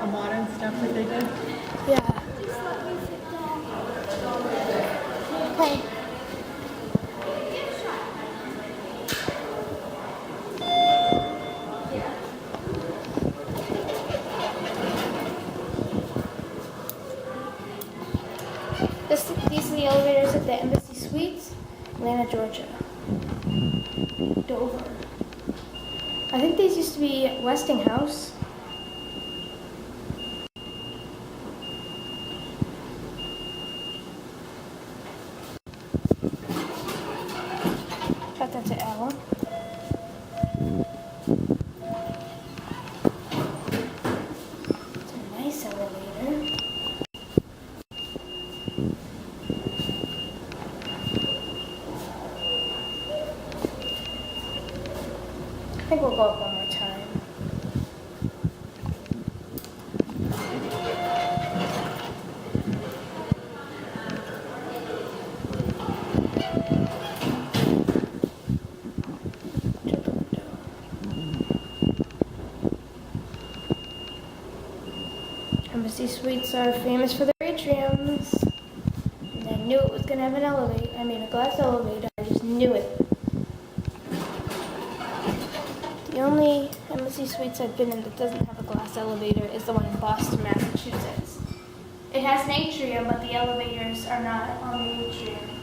A modern stuff that they did. Yeah. Okay. These are the elevators at the Embassy Suites, Atlanta, Georgia. Dover. I think these used to be Westinghouse. Got that to L. It's a nice elevator. I think we'll go up one more time. To the window. Embassy Suites are famous for their atriums. And I knew it was going to have an elevator. I mean, a glass elevator. I just knew it. The only Embassy Suites I've been in that doesn't have a glass elevator is the one in Boston, Massachusetts. It has an atrium, but the elevators are not on the atrium.